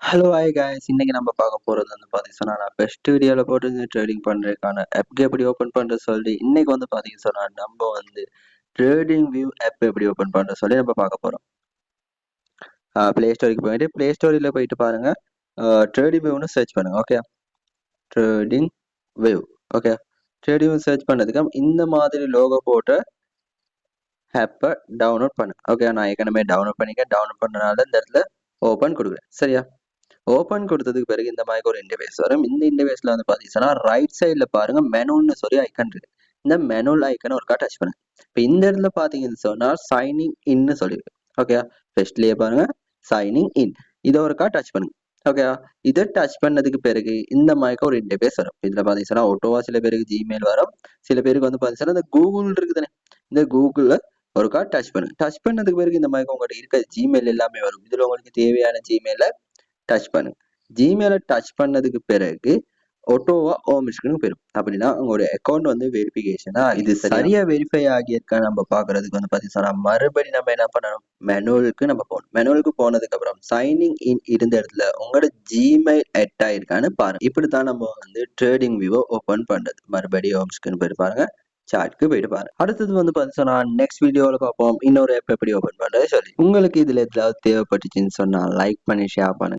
Hello hi guys, இன்னைக்கு நம்ம பார்க்க போறது வந்து பார்த்தீங்கன்னா நான் பெஸ்ட் வீடியோவில் போட்டு ட்ரேடிங் பண்ணுறதுக்கான ஆப் எப்படி ஓப்பன் பண்ணுறது சொல்லி இன்னைக்கு வந்து பார்த்தீங்கன்னா நம்ம வந்து ட்ரேடிங் வியூ ஆப் எப்படி ஓப்பன் பண்ணுறது சொல்லி நம்ம பார்க்க போகிறோம். ப்ளே ஸ்டோருக்கு போயிட்டு ப்ளே ஸ்டோரியில் போயிட்டு பாருங்க, ட்ரேடிங் வியூன்னு சர்ச் பண்ணுங்க. Okay, trading view. Okay, trading view search பண்ணதுக்கு இந்த மாதிரி லோகோ போட்டு ஆப்பை டவுன்லோட் பண்ணு. ஓகே, நான் ஏற்கனவே டவுன்லோட் பண்ணிக்க டவுன்லோட் பண்ணனால இந்த இடத்துல ஓப்பன் கொடுக்குறேன். சரியா, ஓப்பன் கொடுத்ததுக்கு பிறகு இந்த மாதிரி ஒரு இன்டர்ஃபேஸ் வரும். இந்த இன்டர்ஃபேஸ்ல வந்து பாத்தீங்கன்னா ரைட் சைட்ல பாருங்க மெனுன்னு சொல்லி ஐக்கன் இருக்கு. இந்த மெனுல ஐக்கனை ஒருக்கா டச் பண்ணுங்க. இப்போ இந்த இடத்துல பாத்தீங்கன்னு சொன்னா சைனிங் இன்னு சொல்லியிருக்கு. ஓகே, ஃபர்ஸ்ட்லயே பாருங்க சைனிங் இன், இதை ஒருக்கா டச் பண்ணுங்க. ஓகே, இதை டச் பண்ணதுக்கு பிறகு இந்த மாதிரி ஒரு இன்டர்ஃபேஸ் வரும். இதுல பாத்தீங்கன்னா ஆட்டோவா சில பேருக்கு ஜிமெயில் வரும், சில பேருக்கு வந்து பாத்தீங்கன்னா இந்த கூகுள் இருக்குதானே, இந்த கூகுள்ல ஒருக்கா டச் பண்ணுங்க. டச் பண்ணதுக்கு பிறகு இந்த மாதிரி உங்கள்கிட்ட இருக்க ஜிமெயில் எல்லாமே வரும். இதுல உங்களுக்கு தேவையான ஜிமெயில டச் பண்ணுங்க. ஜிமெயிலை டச் பண்ணதுக்கு பிறகு ஆட்டோவா ஹோம் ஸ்கிரீனுக்கு போயிடும். அப்படின்னா உங்களுடைய அக்கௌண்ட் வந்து வெரிஃபிகேஷனா இது சரியா வெரிஃபை ஆகியிருக்கா நம்ம பாக்குறதுக்கு வந்து பாத்தீங்கன்னா மறுபடியும் நம்ம என்ன பண்ணணும், மெனுவலுக்கு நம்ம போகணும். மெனுவலுக்கு போனதுக்கு அப்புறம் சைனிங் இன் இருந்த இடத்துல உங்களோட ஜிமெயில் ஆட் ஆயிருக்கான்னு பாருங்க. இப்படித்தான் நம்ம வந்து ட்ரேடிங் வியூவை ஓபன் பண்றது. மறுபடியும் ஹோம் ஸ்கிரீன் போயிட்டு பாருங்க, சார்ட்க்கு போயிட்டு பாருங்க. அடுத்தது வந்து பாத்தீங்கன்னா நெக்ஸ்ட் வீடியோல பார்ப்போம் இன்னொரு ஆப் எப்படி ஓபன் பண்றது சொல்லி. உங்களுக்கு இதுல ஏதாவது தேவைப்பட்டுச்சுன்னு சொன்னா லைக் பண்ணி ஷேர் பண்ணுங்க.